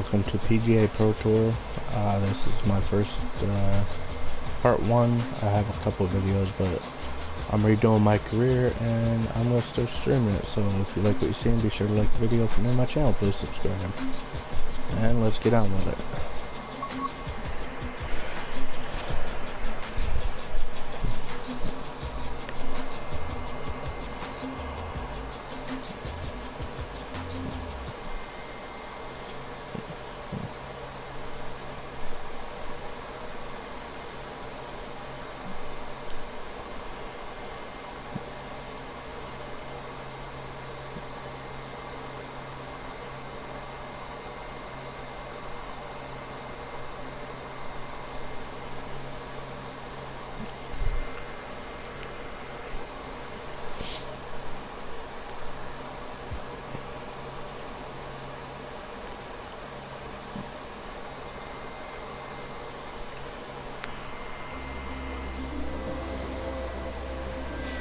welcome to PGA Pro Tour. This is my first part one. I have a couple videos, but I'm redoing my career and I'm going to start streaming it. So if you like what you're seeing, be sure to like the video. If you're new to my channel, please subscribe. And let's get on with it.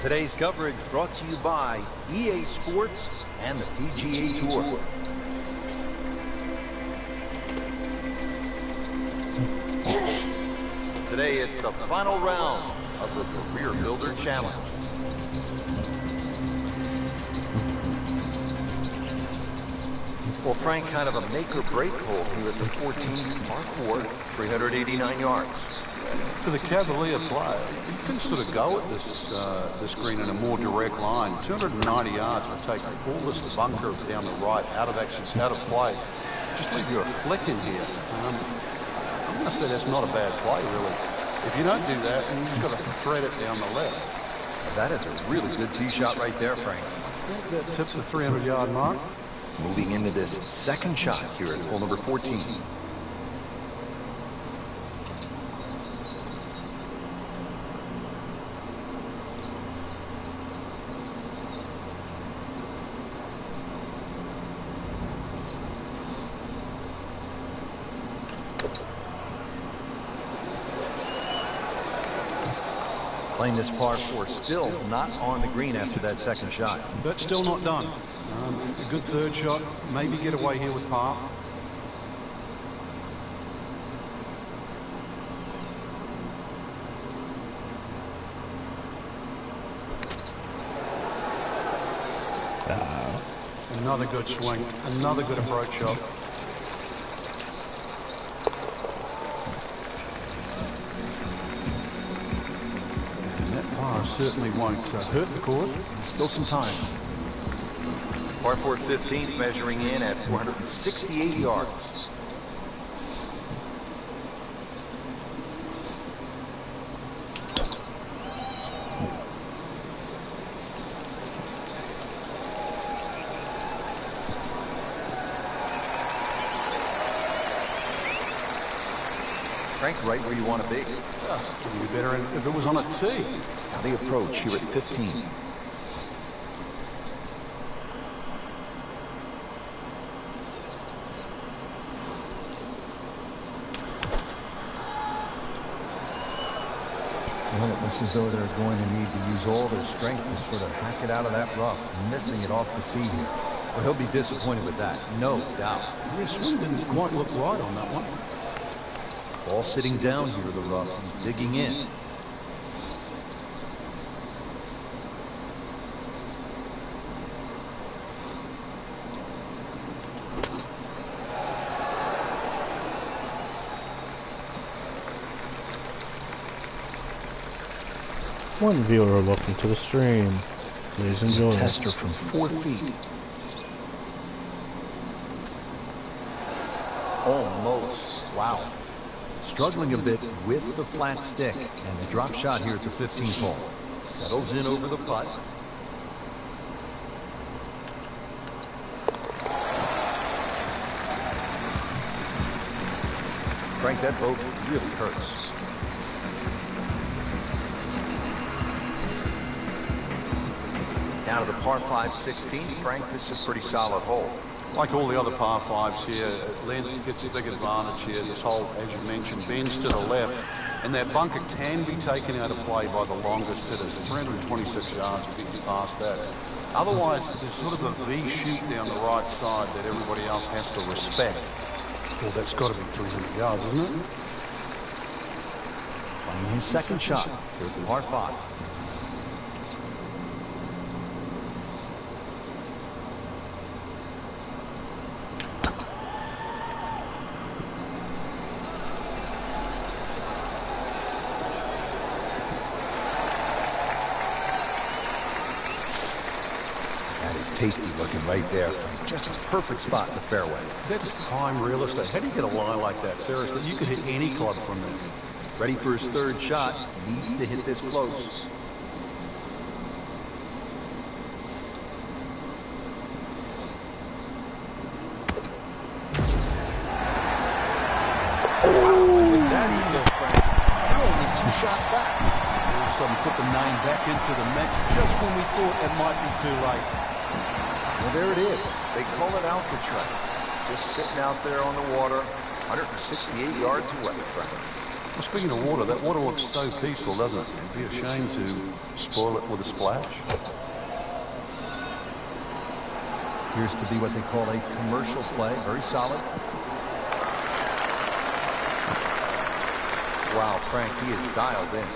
Today's coverage brought to you by EA Sports and the PGA Tour. Today it's the final round of the Career Builder Challenge. Well, Frank, kind of a make-or-break hole here at the 14th par 4, 389 yards. For the Cavalier player, you can sort of go at this green in a more direct line. 290 yards will take all this bunker down the right out of play. Just leave you a flick in here. I'm going to say that's not a bad play, really. If you don't do that, then you just got to thread it down the left. That is a really good tee shot right there, Frank. I think that tipped the 300-yard mark. Moving into this second shot here at hole number 14. Playing this par 4, still not on the green after that second shot. But still not done. A good third shot, maybe get away here with par. Another good swing, another good approach shot. And that par certainly won't hurt the course. Still some time. Par 4 15th, measuring in at 468 yards. Frank, right where you want to be. It'd be better if it was on a tee. Now the approach here at 15. Well, it looks as though they're going to need to use all their strength to sort of hack it out of that rough, missing it off the tee here. Well, he'll be disappointed with that, no doubt. Yeah, swing didn't quite look right on that one. Ball sitting down here in the rough. He's digging in. One viewer, welcome to the stream. Please enjoy. Tester from 4 feet. Almost. Wow. Struggling a bit with the flat stick, and the drop shot here at the 15th hole. Settles in over the putt. Frank, that boat really hurts. Now to the par 5 16. Frank, this is a pretty solid hole. Like all the other par 5s here, length gets a big advantage here. This hole, as you mentioned, bends to the left, and that bunker can be taken out of play by the longest hitters. 326 yards if you can pass that. Otherwise, there's sort of a V shoot down the right side that everybody else has to respect. Well, that's got to be 300 yards, isn't it? Playing his second shot. Here's the par 5. That is tasty looking right there. Just a perfect spot in the fairway. That's prime real estate. How do you get a lie like that? Seriously, you could hit any club from there. Ready for his third shot. Needs to hit this close. Wow, with that eagle, Frank, you're only 2 shots back. All of a sudden put the name back into the mix just when we thought it might be too late. Well, there it is. They call it Alcatraz. Just sitting out there on the water, 168 yards away, Frank. Well, speaking of water, that water looks so peaceful, doesn't it? It'd be a shame to spoil it with a splash. Appears to be what they call a commercial play. Very solid. Wow, Frank, he is dialed in.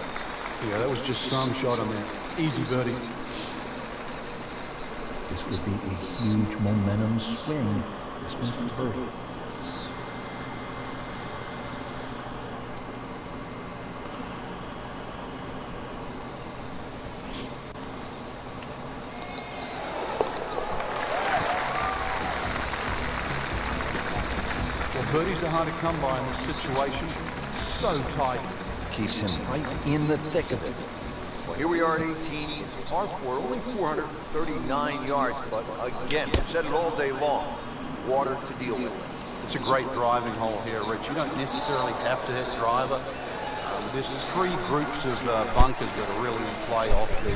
Yeah, that was just some shot on there. Easy birdie. This would be a huge momentum swing. This one's for birdie. Well, birdies are hard to come by in this situation. So tight. Keeps him right in the thick of it. Well, here we are at 18. It's a par 4, only 439 yards. But again, we've said it all day long. Water to deal with. It's a great driving hole here, Rich. You don't necessarily have to hit driver. There's 3 groups of bunkers that are really in play off the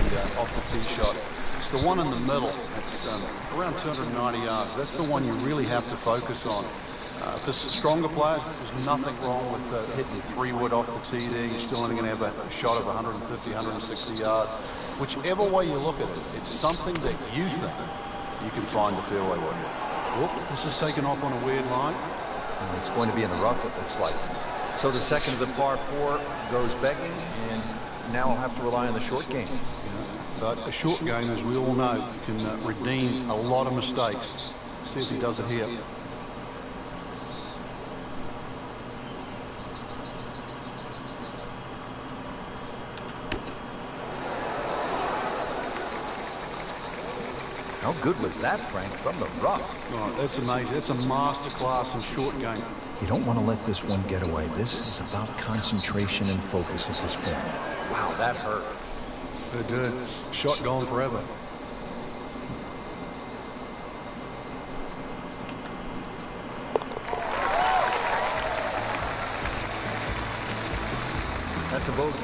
tee shot. It's the one in the middle. It's around 290 yards. That's the one you really have to focus on. For stronger players, there's nothing wrong with hitting 3-wood off the tee there. You're still only going to have a shot of 150, 160 yards. Whichever way you look at it, it's something that you think you can find the fairway with. Whoop, this is taken off on a weird line. And it's going to be in the rough, it looks like. So the second of the par 4 goes begging, and now I'll have to rely on the short game. But a short game, as we all know, can redeem a lot of mistakes. See if he does it here. How good was that, Frank, from the rough? Oh, that's amazing. That's a master class in short game. You don't want to let this one get away. This is about concentration and focus at this point. Wow, that hurt. It did. Shot gone forever. That's a bogey.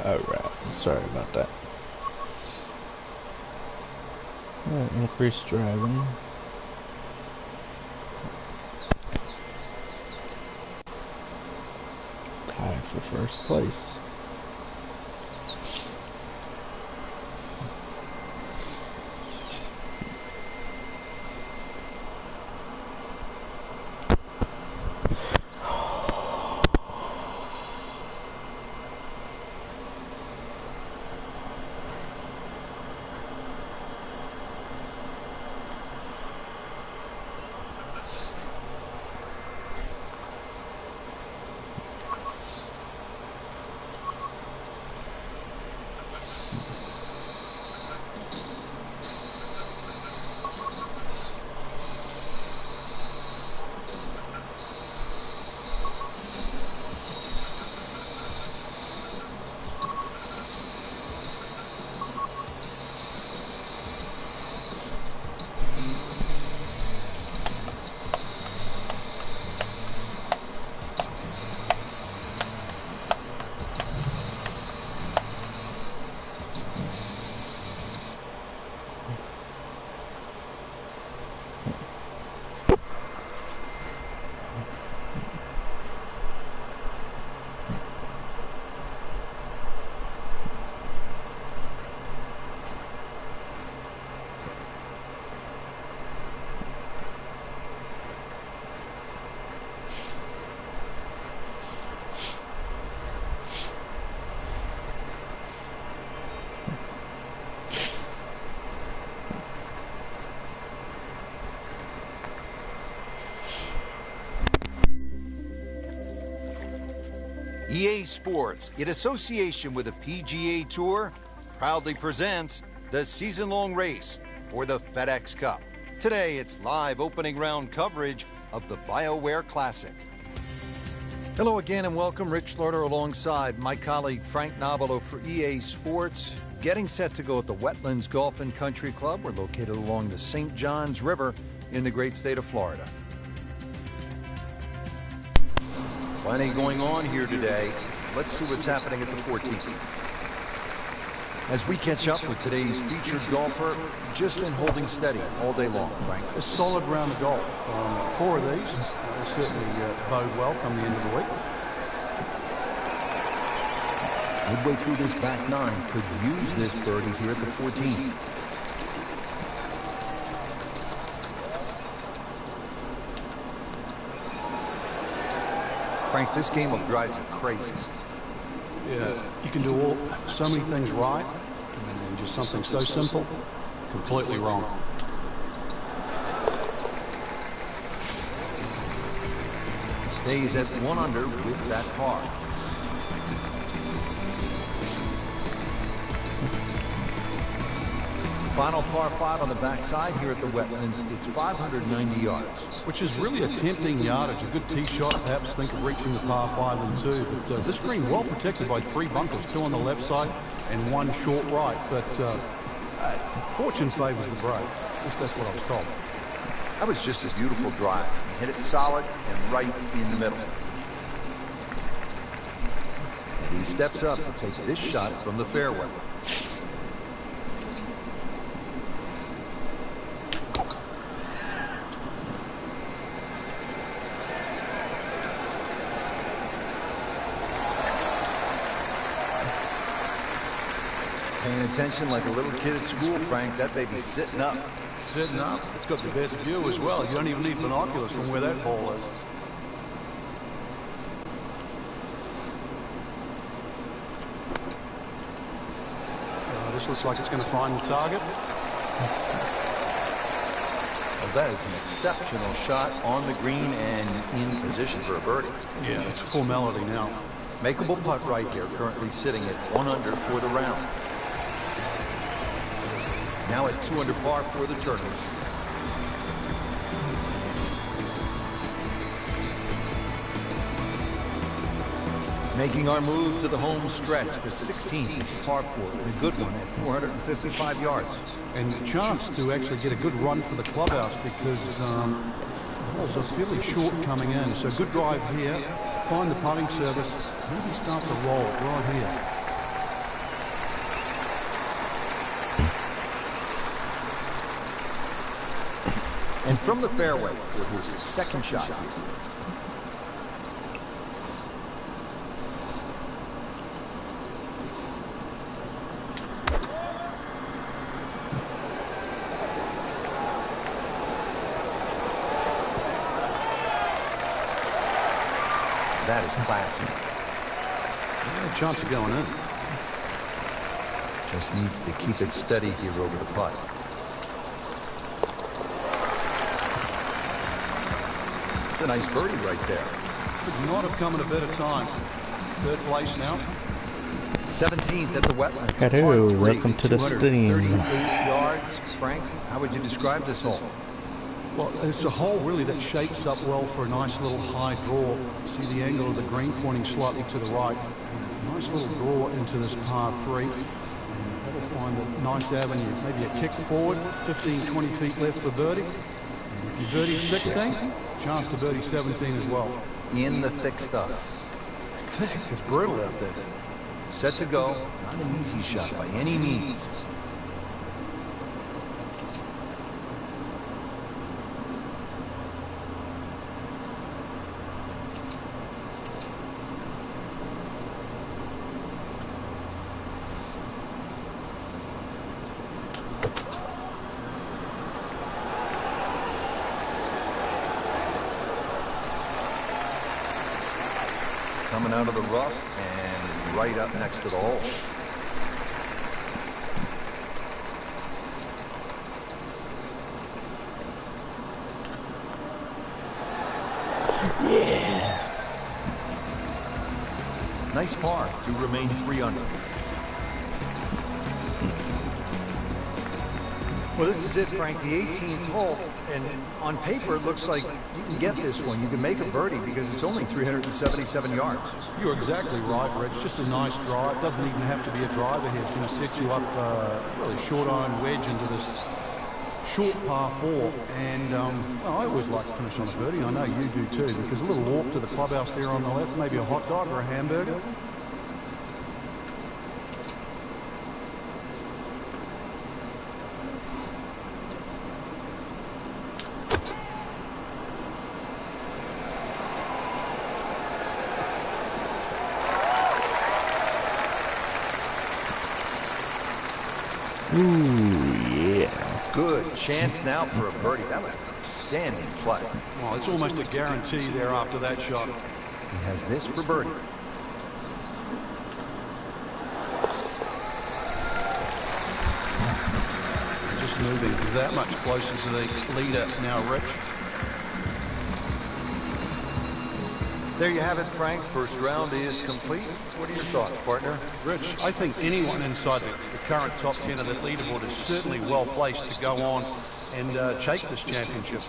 Alright, sorry about that. Increased driving. Tied for first place. EA Sports, in association with the PGA Tour, proudly presents the season-long race for the FedEx Cup. Today, it's live opening round coverage of the BioWare Classic. Hello again and welcome. Rich Slaughter alongside my colleague Frank Nobilo for EA Sports. Getting set to go at the Wetlands Golf and Country Club. We're located along the St. Johns River in the great state of Florida. Plenty going on here today. Let's see what's happening at the 14th. As we catch up with today's featured golfer, just been holding steady all day long, Frank. A solid round of golf. 4 of these will certainly bode well come the end of the week. Midway through this back nine, could use this birdie here at the 14th. Frank, this game will drive you crazy. Yeah, you can do so many things right, and just something so simple, completely wrong. Stays at 1 under with that par. Final par 5 on the backside here at the Wetlands. It's 590 yards. Which is really a tempting yardage. A good tee shot, perhaps think of reaching the par 5 and 2. But this green well protected by 3 bunkers, 2 on the left side and 1 short right. But fortune favors the brave. At least that's what I was told. That was just a beautiful drive. Hit it solid and right in the middle. And he steps up to take this shot from the fairway. Paying attention like a little kid at school, Frank. That baby's sitting up. Sitting up. It's got the best view as well. You don't even need binoculars from where that ball is. This looks like it's going to find the target. Well, that is an exceptional shot on the green and in position for a birdie. Yeah, it's formality now. Makeable putt right there, currently sitting at 1 under for the round. Now at 2 under par for the tournament. Making our move to the home stretch, the 16th par 4, a good one at 455 yards. And a chance to actually get a good run for the clubhouse because the balls are fairly short coming in. So good drive here, find the putting surface, maybe start to roll right here. And from the fairway for his second shot here. That is classy. Yeah, chance of going in. Just needs to keep it steady here over the putt. A nice birdie right there. Could not have come at a better time. 3rd place now. 17th at the Wetlands. Hello, welcome to the stream. 238 yards. Frank, how would you describe this hole? Well, it's a hole really that shapes up well for a nice little high draw. See the angle of the green pointing slightly to the right. Nice little draw into this par 3. And that'll find a nice avenue. Maybe a kick forward, 15, 20 feet left for birdie. And if you birdie 16, chance to birdie 17 as well. In the thick stuff. Thick, it's brutal out there. Set to go. Not an easy shot by any means. coming out of the rough and right up next to the hole. Yeah. Nice par to remain 3 under. Well, this is it, Frank, the 18th hole, and on paper it looks like you can get this one. You can make a birdie because it's only 377 yards. You're exactly right, Rich. Just a nice drive. Doesn't even have to be a driver here. It's going to set you up really short iron wedge into this short par 4. And well, I always like to finish on a birdie. I know you do too, because a little walk to the clubhouse there on the left, maybe a hot dog or a hamburger. Ooh, yeah. Good chance now for a birdie. That was an outstanding play. Well, it's almost a guarantee there after that shot. He has this for birdie. Just moving that much closer to the leader now, Rich. There you have it, Frank. First round is complete. What are your thoughts, partner? Rich, I think anyone inside the current top 10 of that leaderboard is certainly well placed to go on and take this championship.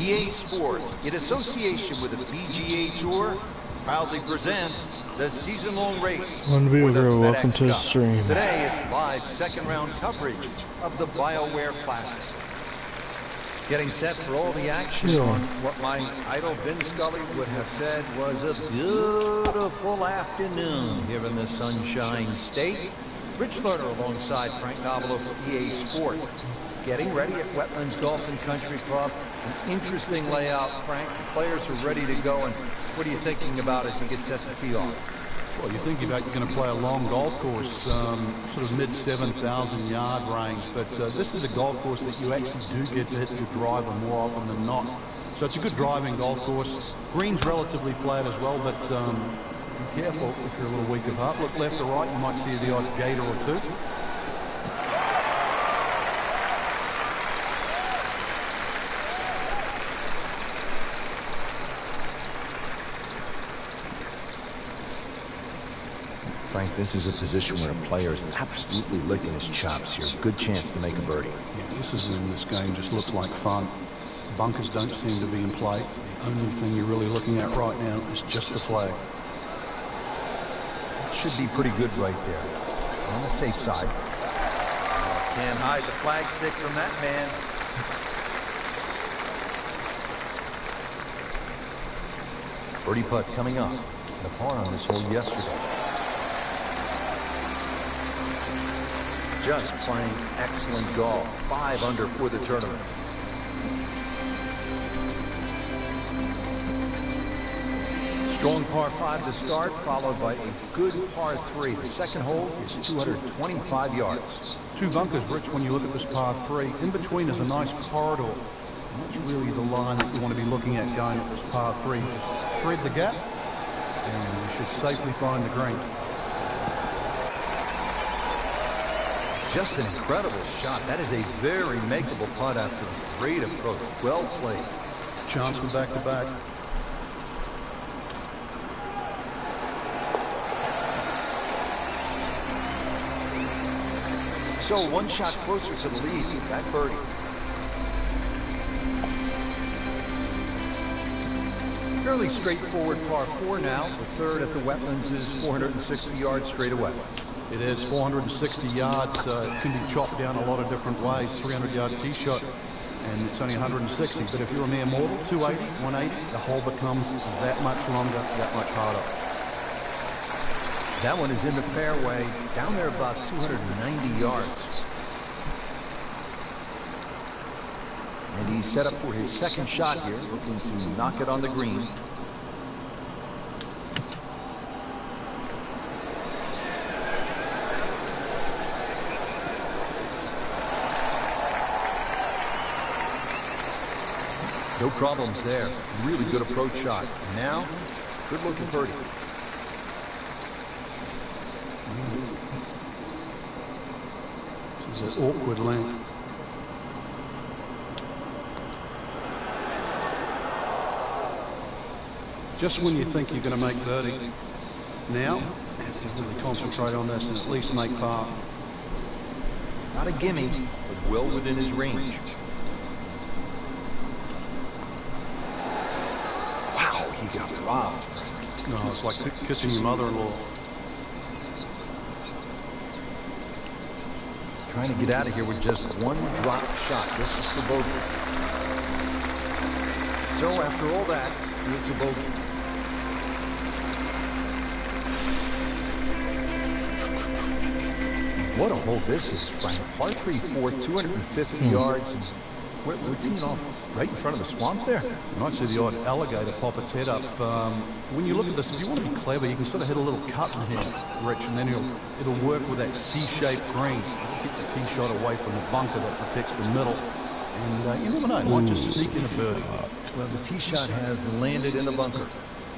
EA Sports, in association with the PGA Tour, proudly presents the season-long race for the welcome FedEx to the Cup. stream. Today, it's live second-round coverage of the BioWare Classic. Getting set for all the action on what my idol Vin Scully would have said was a beautiful afternoon here in the Sunshine State. Rich Lerner alongside Frank Novelo for EA Sports. Getting ready at Wetlands Golf and Country Club. An interesting layout, Frank. The players are ready to go, and what are you thinking about as you get set to tee off? Well, you're thinking about you're going to play a long golf course, sort of mid 7,000 yard range, but this is a golf course that you actually do get to hit your driver more often than not. So it's a good driving golf course. Green's relatively flat as well, but be careful if you're a little weak of heart. Look left or right, you might see the odd gator or two. Frank, this is a position where a player is absolutely licking his chops here. Good chance to make a birdie. Yeah, this game just looks like fun. Bunkers don't seem to be in play. The only thing you're really looking at right now is just the flag. Should be pretty good right there. On the safe side. Can't hide the flag stick from that man. Birdie putt coming up. The par on this hole yesterday. Just playing excellent golf. 5 under for the tournament. Strong par 5 to start, followed by a good par 3. The second hole is 225 yards. 2 bunkers, Rich, when you look at this par 3. In between is a nice corridor. And that's really the line that you want to be looking at going at this par 3. Just thread the gap, and you should safely find the green. Just an incredible shot. That is a very makeable putt after a great approach. Well played. Chance for back-to-back. So 1 shot closer to the lead. That birdie. Fairly straightforward par 4 now. The third at the Wetlands is 460 yards straight away. It is 460 yards. It can be chopped down a lot of different ways. 300-yard tee shot, and it's only 160. But if you're a mere mortal, 280, 180, the hole becomes that much longer, that much harder. That one is in the fairway, down there about 290 yards. And he's set up for his second shot here, looking to knock it on the green. No problems there. Really good approach shot. And now, good looking birdie. This is an awkward length. Just when you think you're going to make birdie, now you have to really concentrate on this and at least make par. Not a gimme, but well within his range. Wow, he got robbed. No, it's like kissing your mother-in-law. Trying to get out of here with just one drop shot. This is for bogey. So after all that, it's a bogey. What a hole this is, Frank. Par 3, 4, 250 yards. And we're teeing off right in front of the swamp there. You might see the odd alligator pop its head up. When you look at this, if you want to be clever, you can sort of hit a little cut in here, Rich, and then it'll work with that C-shaped green. Keep the tee shot away from the bunker that protects the middle. And you never know, it might just sneak in a birdie. Well, the tee shot has landed in the bunker.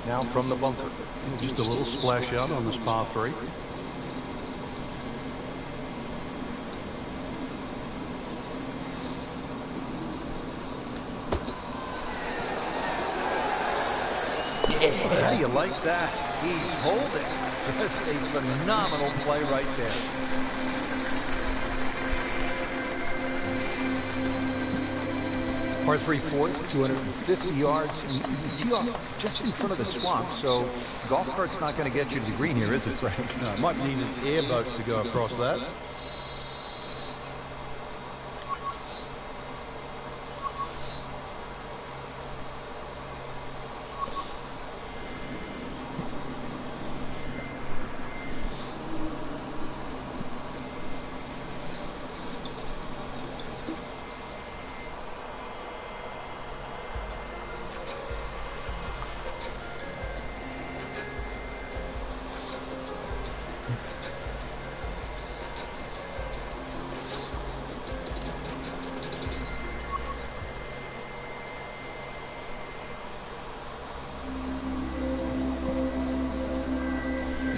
Now from the bunker. Just a little splash out on this par 3. Yeah, how do you like that? He's holding. Just a phenomenal play right there. Par 3 fourth, 250 yards. And you tee off just in front of the swamp, so golf cart's not going to get you to the green here, is it, Frank? No, it might need an airboat to go across that.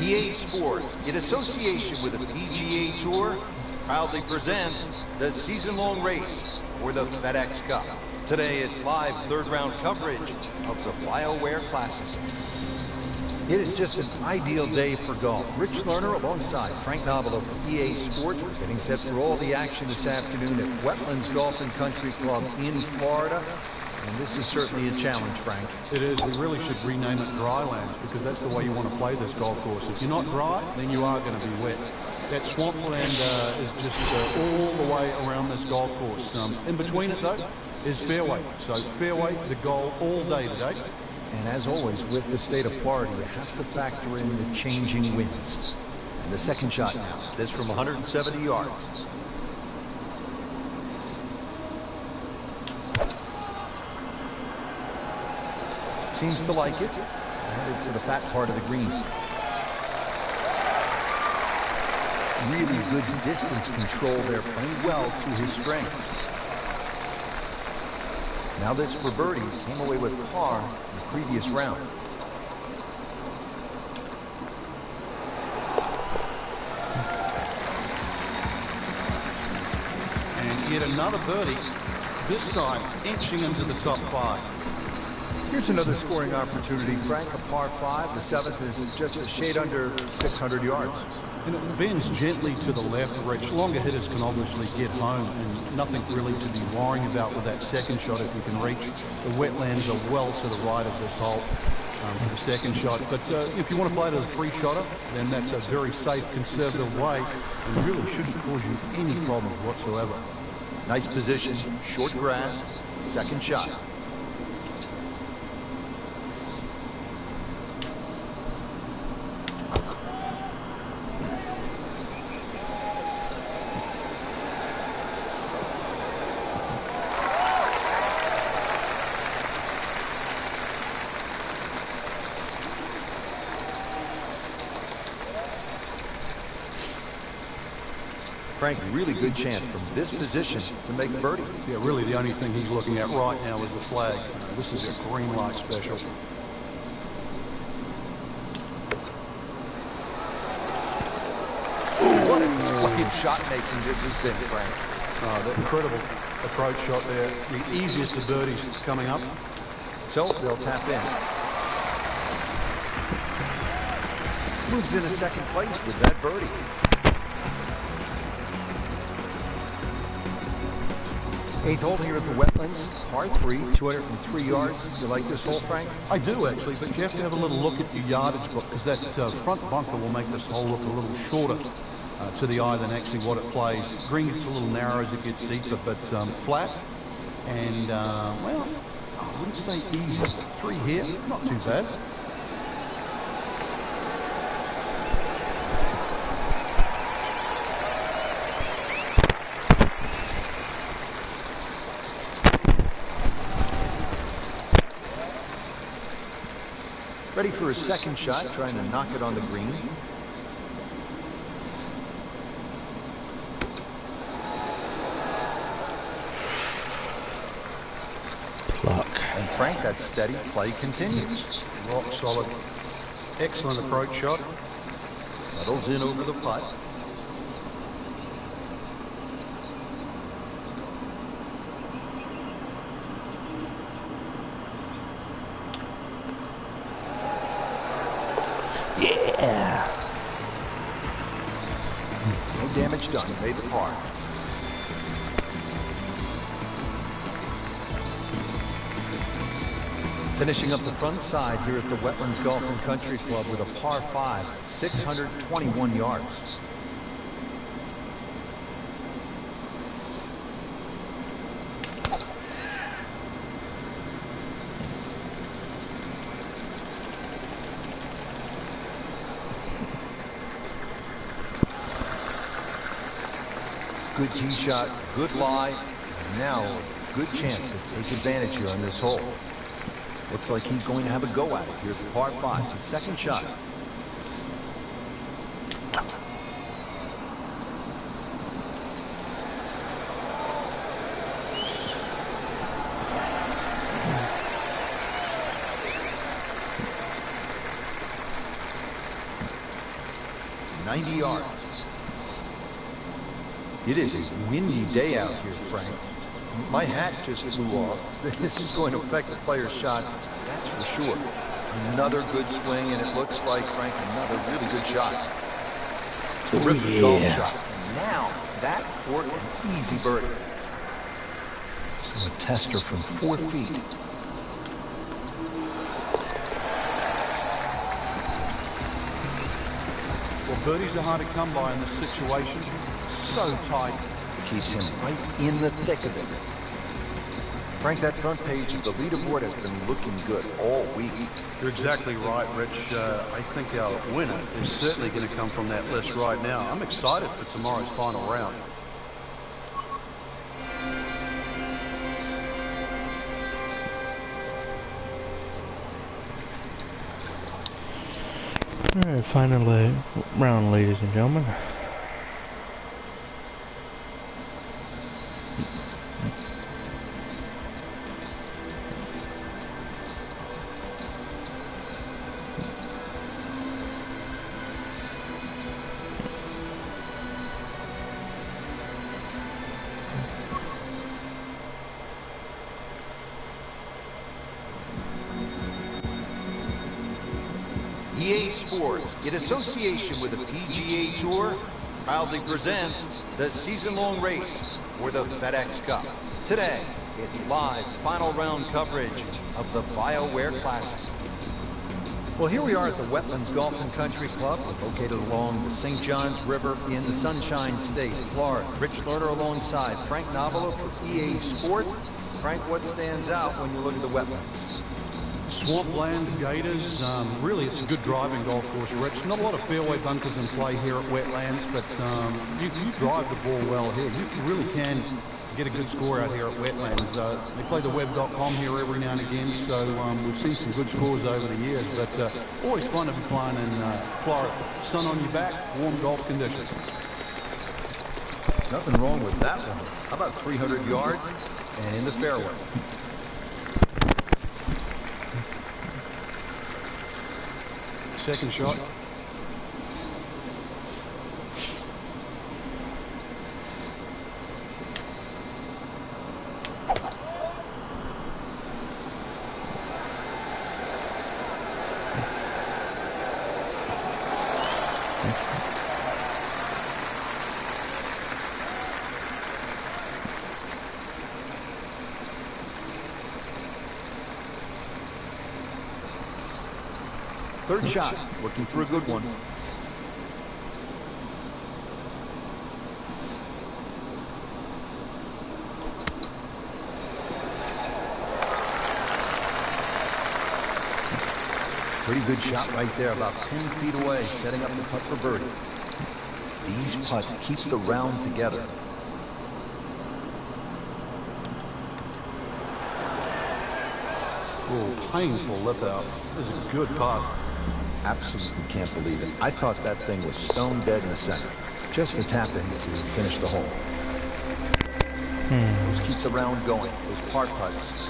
EA Sports, in association with the PGA Tour, proudly presents the season-long race for the FedEx Cup. Today, it's live third-round coverage of the BioWare Classic. It is just an ideal day for golf. Rich Lerner alongside Frank Nobilo from EA Sports. We're getting set for all the action this afternoon at Wetlands Golf and Country Club in Florida. And this is certainly a challenge, Frank. It is. We really should rename it Drylands because that's the way you want to play this golf course. If you're not dry, then you are going to be wet. That swampland is just all the way around this golf course. In between it, though, is fairway. So fairway, the goal all day today. And as always, with the state of Florida, you have to factor in the changing winds. And the second shot now. This from 170 yards. Seems to like it. Headed for the fat part of the green. Really good distance control there, playing well to his strengths. Now this for birdie. Came away with par in the previous round. And yet another birdie, this time inching into the top 5. Here's another scoring opportunity, Frank, a par 5. The 7th is just a shade under 600 yards. And it bends gently to the left, Rich. Longer hitters can obviously get home, and nothing really to be worrying about with that second shot if you can reach. The wetlands are well to the right of this hole for the second shot. But if you want to play to the 3-shotter, then that's a very safe, conservative way, and really shouldn't cause you any problems whatsoever. Nice position, short grass, second shot. Frank, really good chance from this position to make a birdie. Yeah, really the only thing he's looking at right now is the flag. This is a green light special. What a display of shot making this has been, Frank. Oh, that incredible approach shot there. The easiest of birdies coming up. So they'll tap in. Moves into second place with that birdie. Eighth hole here at the Wetlands, par 3, 203 yards. You like this hole, Frank? I do, actually, but you have to have a little look at your yardage book, because that front bunker will make this hole look a little shorter to the eye than actually what it plays. Green gets a little narrow as it gets deeper, but flat. And, well, I wouldn't say easy. 3 here, not too bad. Ready for his second shot, trying to knock it on the green. Pluck. And Frank, that steady play continues. Rock solid. Excellent approach shot. Settles in over the putt. Yeah. No damage done. Made the par. Finishing up the front side here at the Wetlands Golf and Country Club with a par 5, 621 yards. Good tee shot, good lie, and now a good chance to take advantage here on this hole. Looks like he's going to have a go at it here at the par 5, his second shot. $90 yards. It is a windy day out here, Frank. My hat just flew off. This is going to affect the player's shots, that's for sure. Another good swing, and it looks like, Frank, another really good shot. Terrific golf shot. And now, that for an easy birdie. So a tester from 4 feet. Well, birdies are hard to come by in this situation. So tight. Keeps him right in the thick of it. Frank, that front page of the leaderboard has been looking good all week. You're exactly right, Rich. I think our winner is certainly going to come from that list right now. I'm excited for tomorrow's final round. All right, final round, ladies and gentlemen. EA Sports, in association with the PGA Tour, proudly presents the season-long race for the FedEx Cup. Today, it's live final round coverage of the BioWare Classic. Well, here we are at the Wetlands Golf and Country Club, located along the St. Johns River in the Sunshine State, Florida. Rich Lerner alongside Frank Novelo for EA Sports. Frank, what stands out when you look at the wetlands? Swampland, gators, really it's a good driving golf course, Rich. Not a lot of fairway bunkers in play here at Wetlands, but you drive the ball well here. You really can get a good score out here at Wetlands. They play the web.com here every now and again, so we've seen some good scores over the years, but always fun to be playing in Florida. Sun on your back, warm golf conditions. Nothing wrong with that one. How about 300 yards and in the fairway? Second shot. Third shot, looking for a good one. Pretty good shot right there, about 10 feet away, setting up the putt for birdie. These putts keep the round together. Oh, painful lip out. This is a good putt. Absolutely can't believe it. I thought that thing was stone dead in the center. Just a tap in to finish the hole. Those keep the round going, those par putts.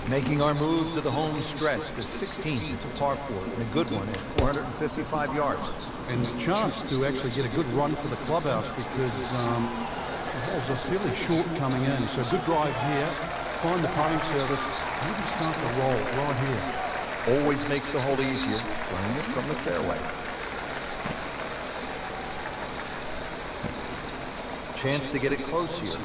Making our move to the home stretch, the 16th into par 4, and a good one at 455 yards. And a chance to actually get a good run for the clubhouse because the holes are fairly short coming in. So good drive here, find the putting surface, maybe start the roll right here. Always makes the hole easier, playing it from the fairway. Chance to get it close here.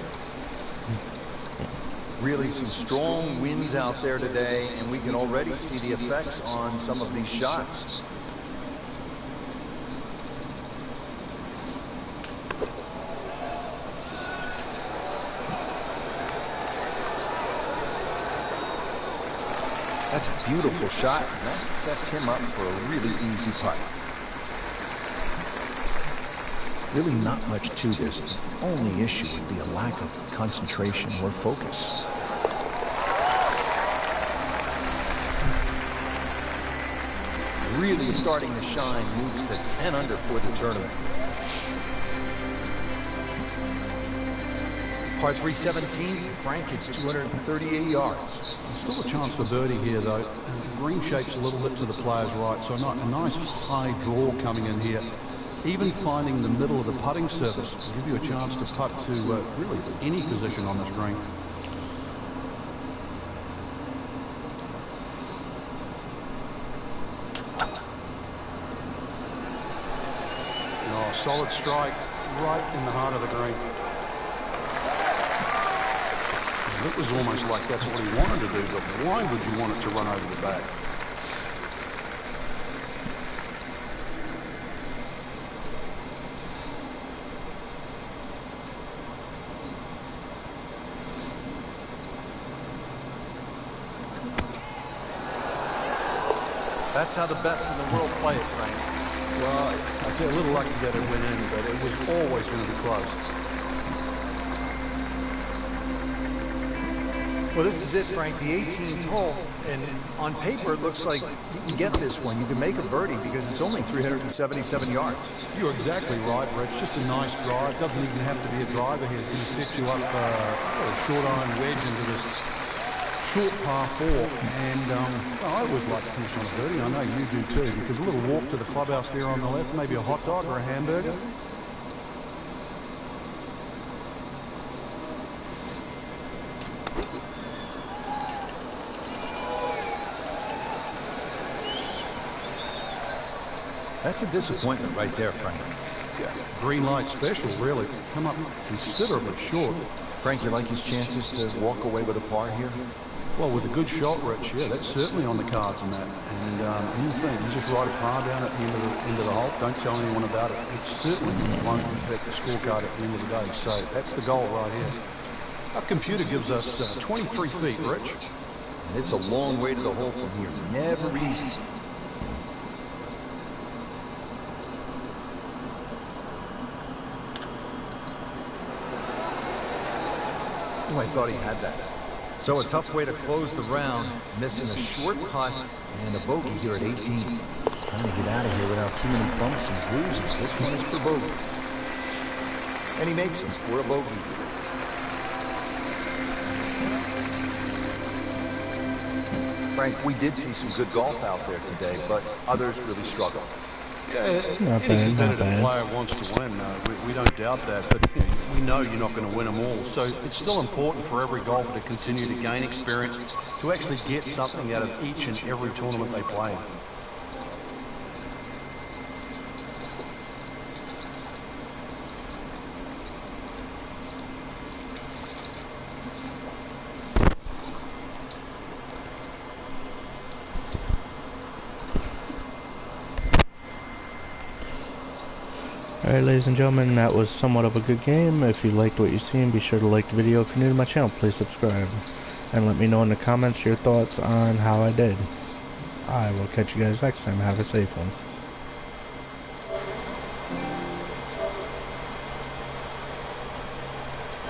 Really some strong winds out there today, and we can already see the effects on some of these shots. That's a beautiful shot, and that sets him up for a really easy putt. Really not much to this. The only issue would be a lack of concentration or focus. Really starting to shine, moves to 10 under for the tournament. Par 317, Frank hits 238 yards. Still a chance for birdie here though. The green shape's a little bit to the player's right, so not a nice high draw coming in here. Even finding the middle of the putting surface will give you a chance to putt to really any position on this green. Oh, solid strike right in the heart of the green. It was almost like that's what he wanted to do, but why would you want it to run over the back? That's how the best in the world play it, Frank. Well, I'd say a little lucky that it went in, but it was always going to be close. Well, this is it, Frank, the 18th hole, and on paper it looks like you can get this one. You can make a birdie because it's only 377 yards. You're exactly right, Rich. Just a nice drive. It doesn't even have to be a driver here. It's going to set you up a short iron wedge into this short par 4. And I always like to finish on a birdie. I know you do too, because a little walk to the clubhouse there on the left, maybe a hot dog or a hamburger. That's a disappointment right there, Frank. Yeah, green light special, really. Come up considerably short. Frank, you like his chances to walk away with a par here? Well, with a good shot, Rich, yeah, that's certainly on the cards in that. And you think, you just ride a par down at the end of the hole, don't tell anyone about it. It certainly won't affect the scorecard at the end of the day. So that's the goal right here. Our computer gives us 23 feet, Rich. And it's a long way to the hole from here. Never easy. Oh, I thought he had that. So a tough way to close the round, missing a short putt and a bogey here at 18. Trying to get out of here without too many bumps and bruises. This one is for bogey. And he makes them for a bogey. Frank, we did see some good golf out there today, but others really struggled. Yeah, Not any bad, not competitive bad. player wants to win. We don't doubt that, but we know you're not going to win them all. So it's still important for every golfer to continue to gain experience, to actually get something out of each and every tournament they play in. Alright, ladies and gentlemen, that was somewhat of a good game. If you liked what you seen, be sure to like the video. If you're new to my channel, please subscribe. And let me know in the comments your thoughts on how I did. I will catch you guys next time. Have a safe one.